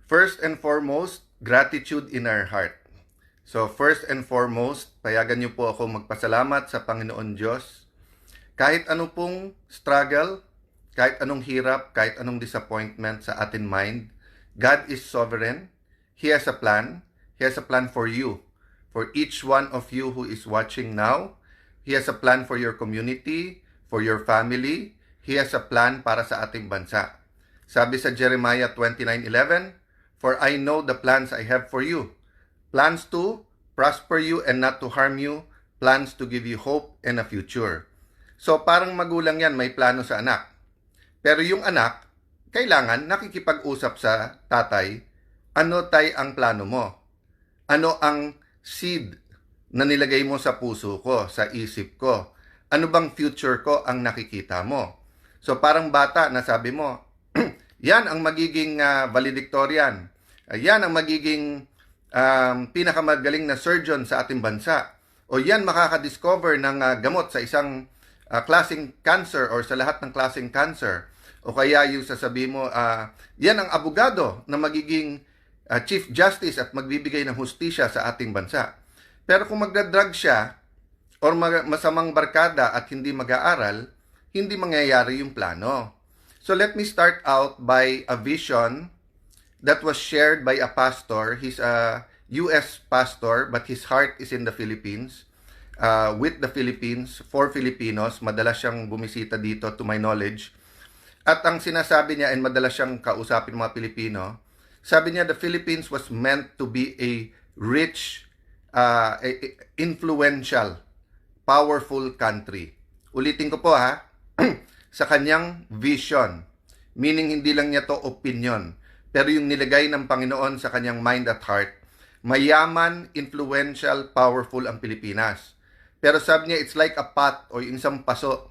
First and foremost, gratitude in our heart. So first and foremost, payagan niyo po ako magpasalamat sa Panginoon Diyos. Kahit ano pong struggle, kahit anong hirap, kahit anong disappointment sa atin mind, God is sovereign. He has a plan. He has a plan for you. For each one of you who is watching now, He has a plan for your community, for your family. He has a plan para sa ating bansa. Sabi sa Jeremiah 29:11, "For I know the plans I have for you. Plans to prosper you and not to harm you. Plans to give you hope and a future." So parang magulang yan, may plano sa anak. Pero yung anak, kailangan nakikipag-usap sa tatay, ano tay ang plano mo? Ano ang seed na nilagay mo sa puso ko, sa isip ko? Ano bang future ko ang nakikita mo? So parang bata na sabi mo, yan ang magiging valedictorian. Yan ang magiging pinakamagaling na surgeon sa ating bansa. O yan makaka-discover ng gamot sa isang klaseng cancer or sa lahat ng klaseng cancer. O kaya yung sasabihin mo, yan ang abogado na magiging Chief Justice at magbibigay ng hustisya sa ating bansa. Pero kung magdadrug siya or masamang barkada at hindi mag-aaral, hindi mangyayari yung plano. So let me start out by a vision that was shared by a pastor. He's a US pastor but his heart is in the Philippines. With the Philippines, for Filipinos. Madalas siyang bumisita dito to my knowledge. At ang sinasabi niya, and madalas siyang kausapin ng mga Pilipino, sabi niya, the Philippines was meant to be a rich, influential, powerful country. Ulitin ko po ha, sa kanyang vision, meaning hindi lang niya to opinion, pero yung nilagay ng Panginoon sa kanyang mind at heart, mayaman, influential, powerful ang Pilipinas. Pero sabi niya, it's like a pot o yung isang paso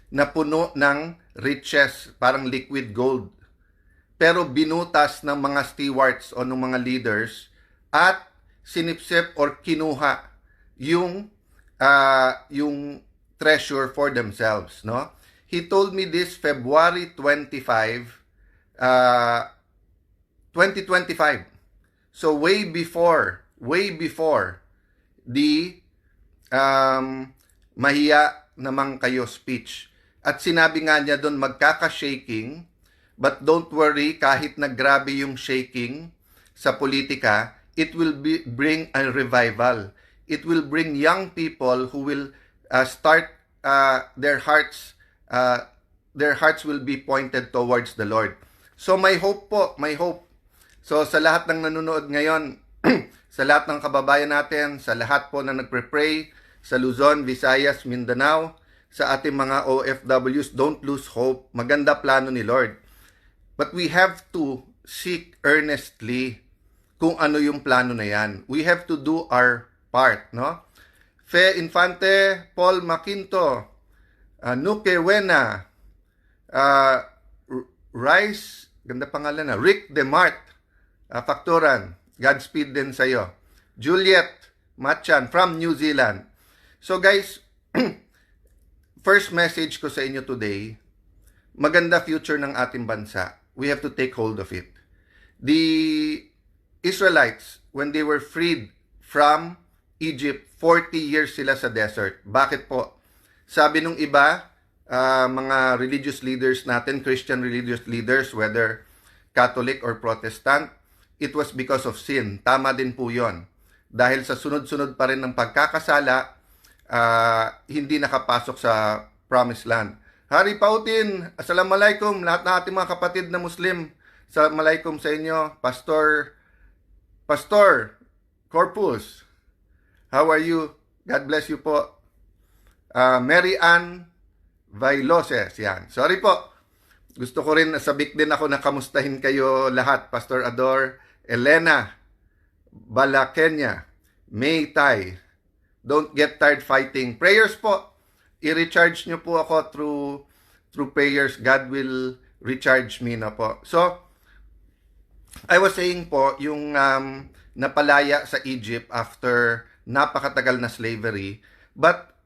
na puno ng riches, parang liquid gold. Pero binutas ng mga stewards o ng mga leaders at sinipsip or kinuha yung treasure for themselves, no? He told me this February 25, 2025. So way before the mahiya namang kayo speech. At sinabi nga niya doon, magkaka-shaking, but don't worry, kahit na grabe yung shaking sa politika, it will bring a revival. It will bring young people who will start their hearts will be pointed towards the Lord. So may hope po, may hope. So sa lahat ng nanonood ngayon, sa lahat ng kababayan natin, sa lahat po na nagpre-pray, sa Luzon, Visayas, Mindanao, sa ating mga OFWs, don't lose hope. Maganda plano ni Lord. But we have to seek earnestly kung ano yung plano na yan. We have to do our part, no? Fe Infante, Paul Maquinto, Nuke Wena, Rice, ganda pangalan na, Rick Demart, Factoran, Godspeed din sa'yo. Juliet Machan from New Zealand. So guys, first message ko sa inyo today, maganda future ng ating bansa. We have to take hold of it. The Israelites, when they were freed from Egypt, 40 years sila sa desert. Bakit po? Sabi nung iba, mga religious leaders natin, Christian religious leaders, whether Catholic or Protestant, it was because of sin. Tama din po yon. Dahil sa sunod-sunod pa rin ng pagkakasala, hindi nakapasok sa Promised Land. Hari Pautin, Assalamualaikum, lahat ng ating mga kapatid na Muslim. Assalamualaikum sa inyo, Pastor Corpus. How are you? God bless you po. Mary Ann Vailoses, yan. Sorry po. Gusto ko rin, sabik din ako na kamustahin kayo lahat. Pastor Ador, Elena Balakenya, May Tai. Don't get tired fighting. Prayers po. I-recharge nyo po ako through prayers. God will recharge me na po. So, I was saying po, yung napalaya sa Egypt after napakatagal na slavery. But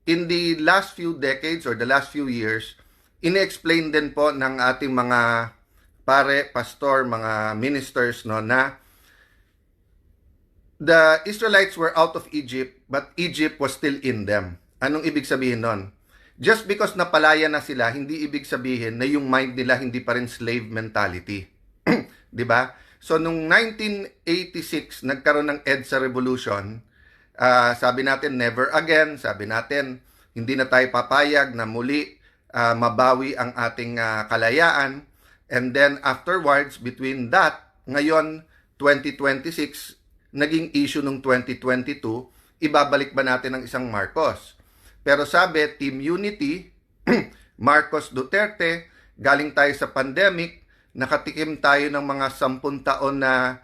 in the last few decades or the last few years, ine-explain din po ng ating mga pare, pastor, mga ministers, no, na the Israelites were out of Egypt, but Egypt was still in them. Anong ibig sabihin nun? Just because napalaya na sila, hindi ibig sabihin na yung mind nila hindi pa rin slave mentality. 'Di ba? So nung 1986 nagkaroon ng EDSA revolution, sabi natin never again, sabi natin hindi na tayo papayag na muli mabawi ang ating kalayaan. And then afterwards, between that, ngayon 2026 naging issue nung 2022, ibabalik ba natin ang isang Marcos? Pero sabi, Team Unity, Marcos Duterte, galing tayo sa pandemic, nakatikim tayo ng mga 10 taon na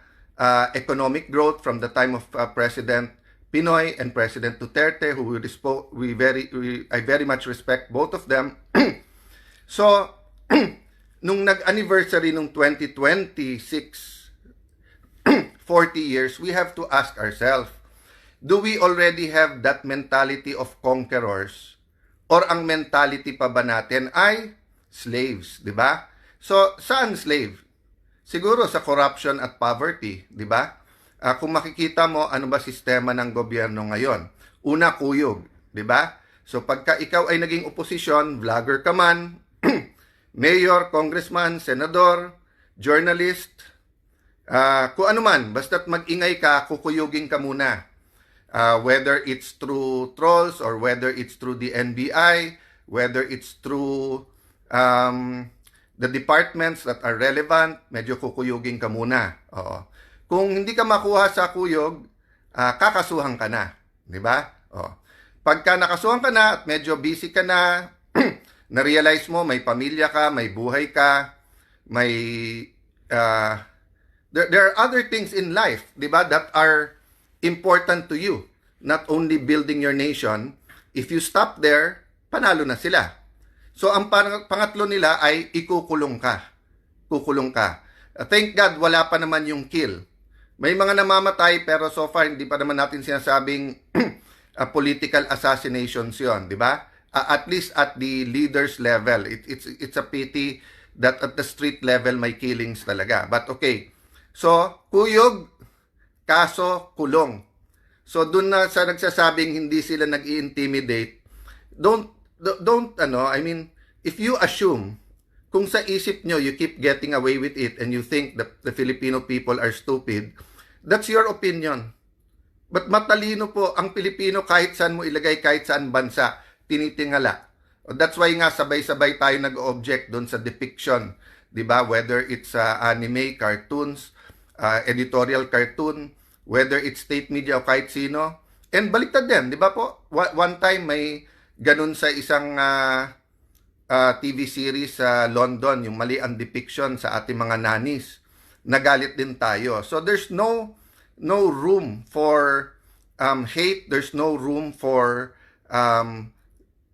economic growth from the time of President Pinoy and President Duterte, who I very much respect both of them. So, nung nag-anniversary nung 2026, 40 years, we have to ask ourselves, do we already have that mentality of conquerors? Or ang mentality pa ba natin ay slaves, di ba? So, saan slave? Siguro sa corruption at poverty, di ba? Kung makikita mo, ano ba sistema ng gobyerno ngayon? Una, kuyog, di ba? So, pagka ikaw ay naging oposisyon, vlogger ka man, mayor, congressman, senador, journalist, kung ano man, basta't mag-ingay ka, kukuyugin ka muna. Whether it's through trolls or whether it's through the NBI, whether it's through the departments that are relevant, medyo kukuyugin ka muna. Oo. Kung hindi ka makuha sa kuyog, kakasuhan ka na. Di ba? Pagka nakasuhan ka na at medyo busy ka na, na-realize mo may pamilya ka, may buhay ka, may there are other things in life, 'di ba, that are important to you. Not only building your nation. If you stop there, panalo na sila. So ang pangatlo nila ay ikukulong ka. Kukulong ka. Thank God wala pa naman yung kill. May mga namamatay pero so far hindi pa naman natin sinasabing political assassinations 'yon, 'di ba? At least at the leaders level. It's a pity that at the street level may killings talaga. But okay. So, kuyog, kaso, kulong. So, dun na sa nagsasabing hindi sila nag-i-intimidate, if you assume, kung sa isip nyo, you keep getting away with it and you think that the Filipino people are stupid, that's your opinion. But matalino po ang Pilipino kahit saan mo ilagay, kahit saan bansa, tinitingala. That's why nga sabay-sabay tayo nag-object doon sa depiction, 'di ba? Whether it's anime, cartoons, editorial cartoon, whether it's state media o kahit sino. And baliktad din, di ba po? One time may ganun sa isang TV series sa London, yung mali ang depiction sa ating mga nanis. Nagalit din tayo. So there's no room for hate, there's no room for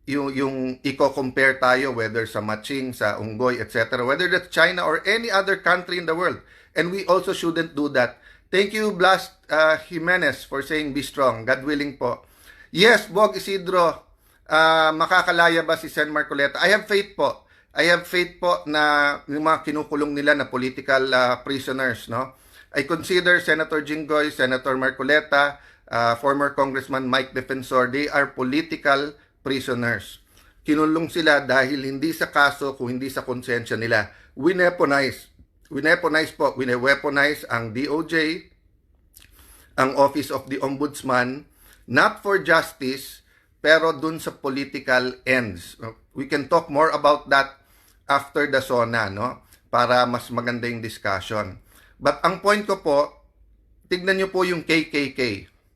yung i-compare tayo whether sa Matching, sa Unggoy, etc. Whether that's China or any other country in the world. And we also shouldn't do that. Thank you, Blas Jimenez, for saying be strong. God willing po. Yes, Bog Isidro, makakalaya ba si Sen Marcoleta? I have faith po. I have faith po na yung mga kinukulong nila na political prisoners, no? I consider Senator Jinggoy, Senator Marcoleta, former Congressman Mike Defensor, they are political prisoners. Kinulong sila dahil hindi sa kaso, kung hindi sa konsensya nila. Weaponize ang DOJ, ang Office of the Ombudsman, not for justice, pero dun sa political ends. We can talk more about that after the SONA, no? Para mas maganda yung discussion. But ang point ko po, tignan nyo po yung KKK,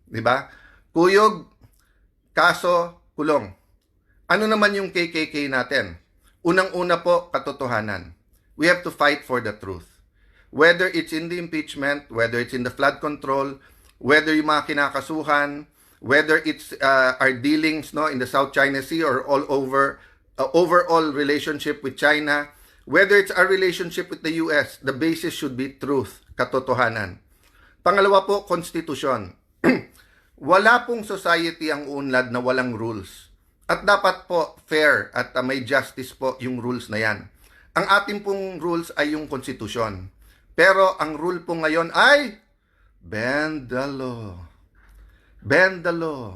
di ba? Kuyog, kaso, kulong. Ano naman yung KKK natin? Unang-una po, katotohanan. We have to fight for the truth. Whether it's in the impeachment, whether it's in the flood control, whether yung mga kinakasuhan, whether it's our dealings, no, in the South China Sea or all over, overall relationship with China, whether it's our relationship with the US, the basis should be truth, katotohanan. Pangalawa po, konstitusyon. Wala pong society ang unlad na walang rules. At dapat po fair at may justice po yung rules na yan. Ang ating pong rules ay yung Constitution. Pero ang rule po ngayon ay bend the law. Bend the law.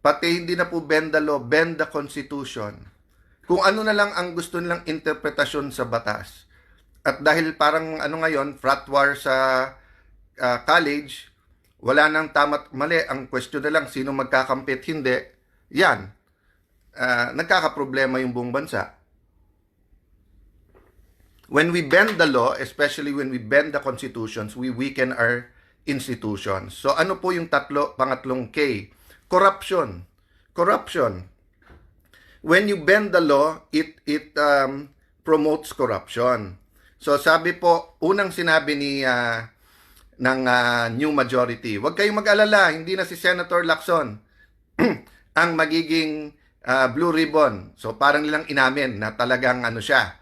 Pati hindi na po bend the law, bend the Constitution. Kung ano na lang ang gusto nilang interpretasyon sa batas. At dahil parang ngayon, frat war sa college, wala nang tama't mali. Ang question na lang, sino magkakampit, hindi. Yan. Nagkakaproblema yung buong bansa. When we bend the law, especially when we bend the constitutions, we weaken our institutions. So ano po yung pangatlong K? Corruption. Corruption. When you bend the law, it promotes corruption. So sabi po, unang sinabi ng new majority, huwag kayong mag-alala, hindi na si Senator Lacson ang magiging blue ribbon. So parang nilang inamin na talagang siya,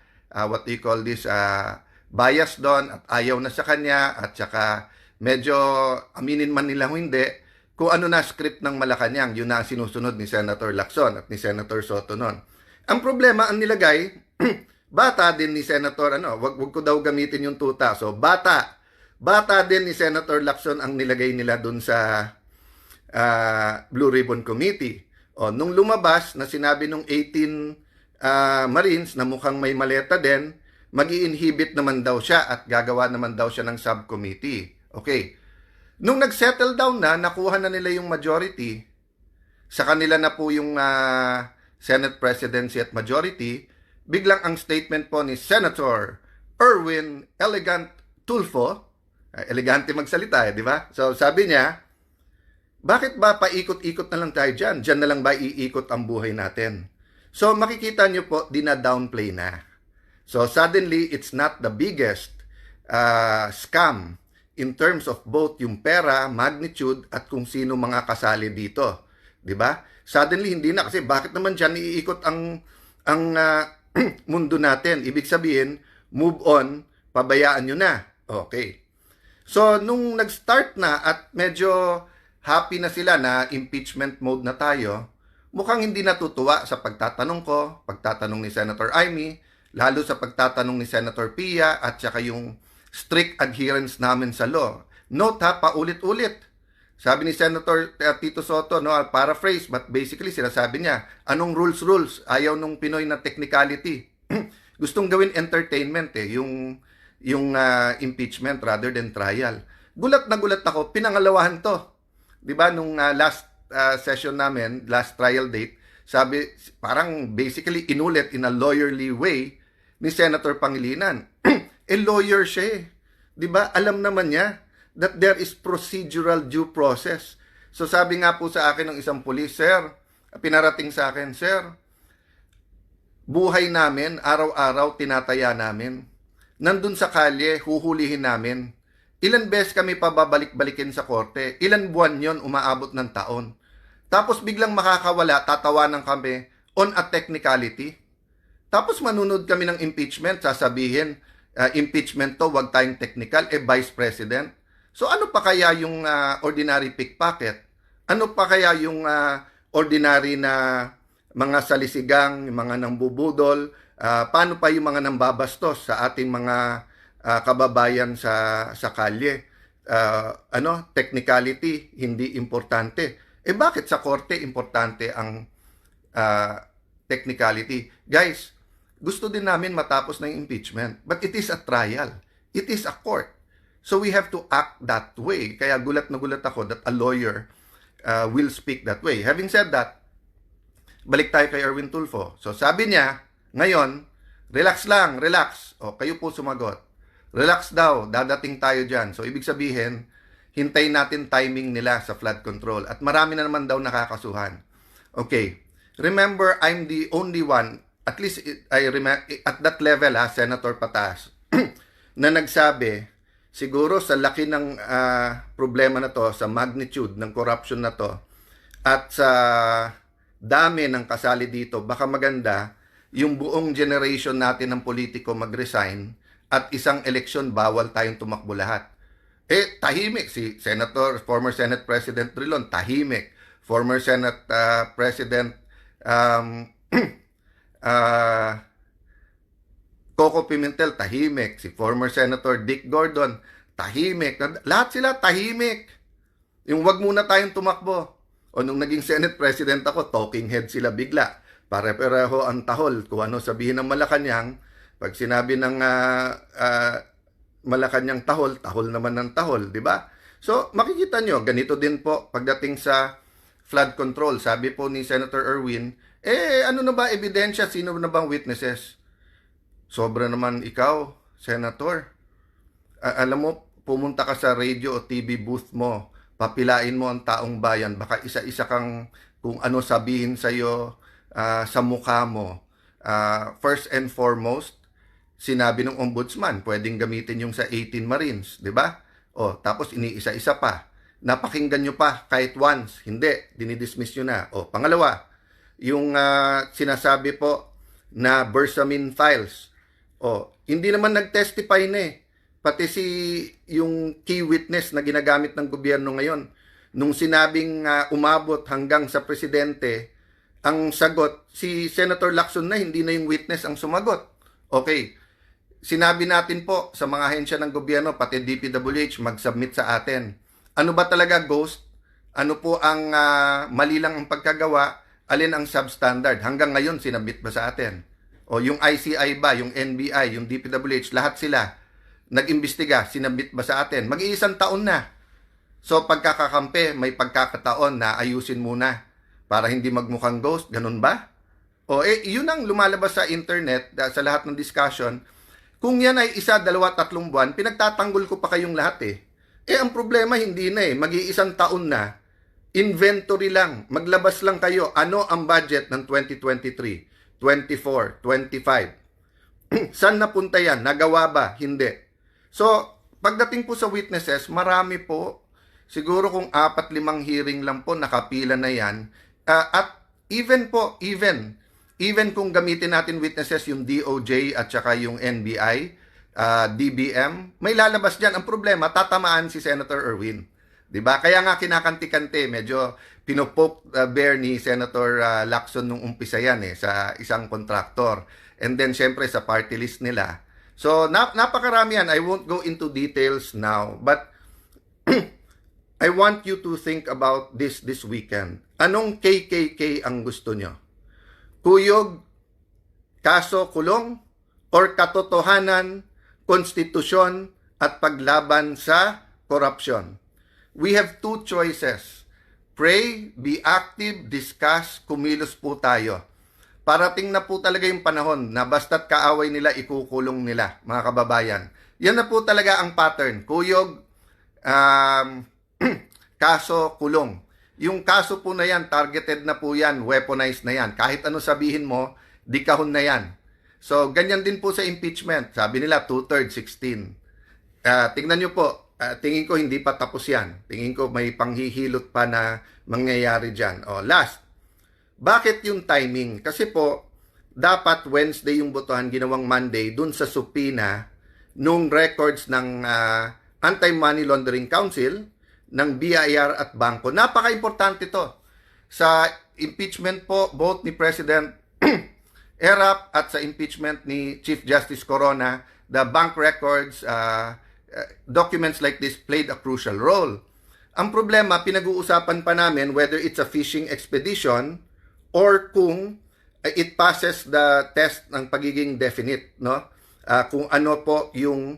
what do you call this, bias doon at ayaw na sa kanya at saka medyo aminin man nila hindi, kung ano na script ng Malacanang, yun na sinusunod ni Senator Lacson at ni Senator Soto noon. Ang problema, ang nilagay, bata din ni Senator, wag ko daw gamitin yung tuta. So, bata din ni Senator Lacson ang nilagay nila dun sa Blue Ribbon Committee. O, nung lumabas na sinabi nung 18 Marines na mukhang may maleta din, mag-i-inhibit naman daw siya at gagawa naman daw siya ng subcommittee. Okay. Nung nag-settle down na, nakuha na nila yung majority, sa kanila na po yung Senate presidency at majority, biglang ang statement po ni Senator Erwin Elegant Tulfo, elegante magsalita di ba? So sabi niya, bakit ba paikot-ikot na lang tayo dyan? Dyan na lang ba iikot ang buhay natin? So makikita nyo po, dina-downplay na. So suddenly, it's not the biggest scam in terms of both yung pera, magnitude, at kung sino mga kasali dito. Di ba? Suddenly, hindi na. Kasi bakit naman dyan iikot ang mundo natin? Ibig sabihin, move on, pabayaan nyo na. Okay. So, nung nag-start na at medyo happy na sila na impeachment mode na tayo, mukhang hindi natutuwa sa pagtatanong ko, pagtatanong ni Senator Amy, lalo sa pagtatanong ni Senator Pia, at saka yung strict adherence namin sa law. Note ha, paulit-ulit. Sabi ni Senator Tito Soto, paraphrase, but basically sinasabi niya, anong rules? Ayaw nung Pinoy na technicality. Gustong gawin entertainment yung impeachment rather than trial. Gulat na gulat ako, pinangalawahan to. 'Di ba nung last session namin, last trial date, sabi parang basically inulit in a lawyerly way ni Senator Pangilinan. Lawyer siya 'di ba? Alam naman niya that there is procedural due process. So sabi nga po sa akin ng isang pulis, sir, pinarating sa akin, sir, buhay namin, araw-araw tinataya namin. Nandun sa kalye, huhulihin namin. Ilan beses kami pababalik-balikin sa korte? Ilan buwan yon umaabot ng taon? Tapos biglang makakawala, tatawanan kami on a technicality. Tapos manunod kami ng impeachment, sasabihin, impeachment to, wag tayong technical, Vice President. So ano pa kaya yung ordinary pickpocket? Ano pa kaya yung ordinary na mga salisigang, mga nambubudol? Paano pa yung mga nambabastos sa ating mga kababayan sa kalye? Technicality, hindi importante. Bakit sa korte importante ang technicality? Guys, gusto din namin matapos ng impeachment, but it is a trial. It is a court. So we have to act that way. Kaya gulat na gulat ako that a lawyer will speak that way. Having said that, balik tayo kay Erwin Tulfo. So sabi niya, ngayon, relax lang, relax. O, kayo po sumagot. Relax daw, dadating tayo dyan. So ibig sabihin, hintayin natin timing nila sa flood control. At marami na naman daw nakakasuhan. Okay. Remember, I'm the only one, at least I remember, at that level, Senator Patas, na nagsabi, siguro sa laki ng problema na to, sa magnitude ng corruption na to, at sa dami ng kasali dito, baka maganda yung buong generation natin ng politiko mag-resign at isang eleksyon bawal tayong tumakbo lahat. Tahimik si former Senate President Trilon, tahimik. Former Senate President Coco Pimentel, tahimik. Si former Senator Dick Gordon, tahimik. Lahat sila tahimik. Yung wag muna tayong tumakbo. O nung naging Senate President ako, talking head sila bigla. Pare-pareho ang tahol. Kung ano sabihin ng Malacanang, pag sinabi ng Malacanang tahol, tahol naman ng tahol, di ba? So, makikita nyo, ganito din po pagdating sa flood control. Sabi po ni Senator Erwin, ano na ba ebidensya? Sino na bang witnesses? Sobra naman ikaw, Senator. Alam mo, pumunta ka sa radio o TV booth mo, papilain mo ang taong bayan, baka isa-isa kang kung ano sabihin sa'yo sa mukha mo. First and foremost, sinabi ng ombudsman, pwedeng gamitin yung sa 18 Marines, di ba? O, tapos iniisa-isa pa. Napakinggan nyo pa kahit once. Hindi, dinidismiss nyo na. O, pangalawa, yung sinasabi po na Bersamin files. O, hindi naman nag-testify na eh. Pati yung key witness na ginagamit ng gobyerno ngayon. Nung sinabing umabot hanggang sa presidente, ang sagot, si Senator Lacson na, hindi na yung witness ang sumagot. Okay. Sinabi natin po sa mga ahensya ng gobyerno, pati DPWH, mag-submit sa atin. Ano ba talaga ghost? Ano po ang mali lang ang pagkagawa? Alin ang substandard? Hanggang ngayon, sinabit ba sa atin? O yung ICI ba, yung NBI, yung DPWH, lahat sila nag-imbestiga, sinabit ba sa atin? Mag-iisang taon na. So pagkakakampi, may pagkakataon na ayusin muna para hindi magmukhang ghost. Ganun ba? O yun ang lumalabas sa internet, sa lahat ng discussion. Kung yan ay 1, 2, 3 buwan, pinagtatanggol ko pa kayong lahat eh. Ang problema hindi na eh. Mag-iisang taon na. Inventory lang. Maglabas lang kayo. Ano ang budget ng 2023, 24, 25? Saan napunta yan? Nagawa ba? Hindi. So, pagdating po sa witnesses, marami po. Siguro kung 4-5 hearing lang po, nakapila na yan. At even kung gamitin natin witnesses yung DOJ at saka yung NBI, DBM, may lalabas dyan. Ang problema, tatamaan si Senator Erwin. Diba? Kaya nga kinakanti-kante, medyo pinopoke bear ni Senator Lacson nung umpisa yan sa isang kontraktor. And then, syempre, sa party list nila. So, napakarami yan. I won't go into details now. But, I want you to think about this weekend. Anong KKK ang gusto nyo? Kuyog, kaso kulong, or katotohanan, konstitusyon, at paglaban sa korupsyon? We have 2 choices. Pray, be active, discuss, kumilos po tayo. Parating na po talaga yung panahon na basta't kaaway nila, ikukulong nila, mga kababayan. Yan na po talaga ang pattern. Kuyog, kaso, kulong. Yung kaso po na yan, targeted na po yan, weaponized na yan. Kahit ano sabihin mo, di kahon na yan. So, ganyan din po sa impeachment. Sabi nila, 2/3, 16. Tingnan nyo po, tingin ko hindi pa tapos yan. Tingin ko may panghihilot pa na mangyayari dyan. Last, bakit yung timing? Kasi po, dapat Wednesday yung botohan, ginawang Monday, dun sa subpoena nung records ng Anti-Money Laundering Council, ng BIR at bangko. Napaka-importante to. Sa impeachment po, both ni President Erap at sa impeachment ni Chief Justice Corona, the bank records, documents like this played a crucial role. Ang problema, pinag-uusapan pa namin whether it's a fishing expedition or kung it passes the test ng pagiging definite, no? Kung ano po yung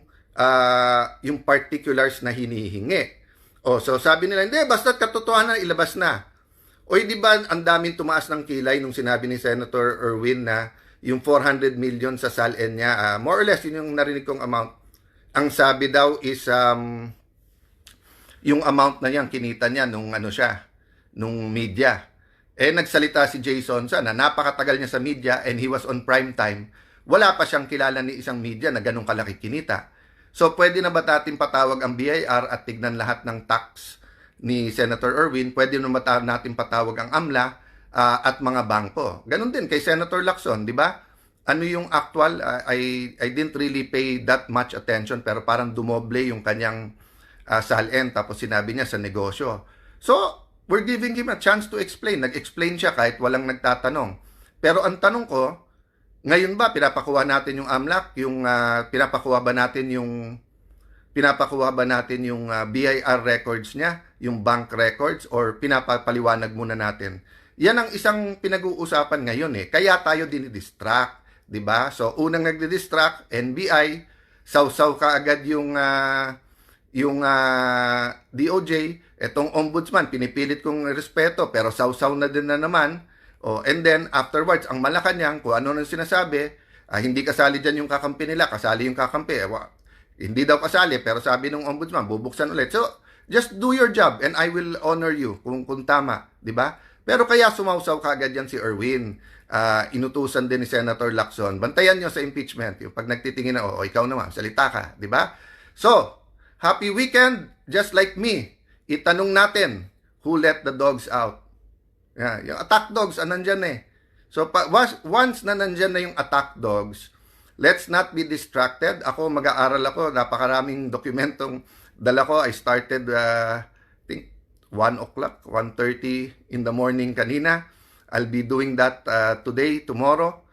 particulars na hinihingi. So sabi nila, hindi, basta katotohanan, ilabas na. Di ba ang daming tumaas ng kilay nung sinabi ni Senator Erwin na yung 400 million sa SALN niya, more or less, yun yung narinig kong amount. Ang sabi daw is, yung amount na yan, kinita niya nung media. Nagsalita si Jason na napakatagal niya sa media and he was on prime time. Wala pa siyang kilala ni isang media na ganun kalaki kinita. So, pwede na ba natin patawag ang BIR at tignan lahat ng tax ni Senator Erwin? Pwede na ba natin patawag ang AMLA at mga bangko? Ganon din kay Senator Lacson, di ba? Ano yung actual? I didn't really pay that much attention pero parang dumoble yung kanyang SALN tapos sinabi niya sa negosyo. So, we're giving him a chance to explain. Nag-explain siya kahit walang nagtatanong. Pero ang tanong ko, Ngayon ba, pinapakuha natin yung AMLAC? Yung, pinapakuha ba natin yung BIR records niya, yung bank records, or pinapapaliwanag muna natin? Yan ang isang pinag-uusapan ngayon eh. Kaya tayo dinidistract, 'di ba? So unang nagdi-distract, NBI, sausaw ka agad yung DOJ, etong ombudsman, pinipilit kong respeto pero sausaw na din na naman. Oh, and then afterwards, ang Malacanang, kung ano nang sinasabi, hindi kasali dyan yung kakampi nila, kasali yung kakampi. Hindi daw kasali, pero sabi ng ombudsman, bubuksan ulit. So, just do your job and I will honor you kung tama, di ba? Pero kaya sumausaw kagad yan si Erwin. Inutusan din ni Senator Lacson. Bantayan nyo sa impeachment. Yung pag nagtitingin na, ikaw naman, salita ka, di ba? So, happy weekend, just like me. Itanong natin, who let the dogs out? Yung attack dogs, nandyan eh. So, once na nandyan na yung attack dogs, let's not be distracted. Ako, mag-aaral ako. Napakaraming dokumentong dala ko. I started, I think, 1 o'clock, 1:30 in the morning kanina. I'll be doing that today, tomorrow.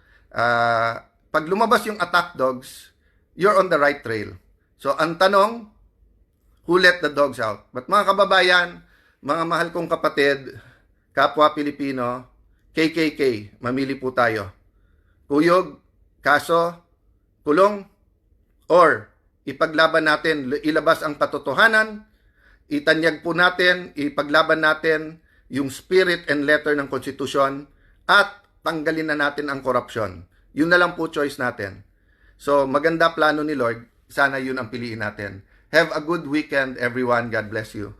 Pag lumabas yung attack dogs, you're on the right trail. So, ang tanong, who let the dogs out? But mga kababayan, mga mahal kong kapatid, kapwa Pilipino, KKK, mamili po tayo. Kuyog, kaso, kulong, or ipaglaban natin, ilabas ang katotohanan, itanyag po natin, ipaglaban natin yung spirit and letter ng konstitusyon, at tanggalin na natin ang korupsyon. Yun na lang po choice natin. So, maganda plano ni Lord. Sana yun ang piliin natin. Have a good weekend, everyone. God bless you.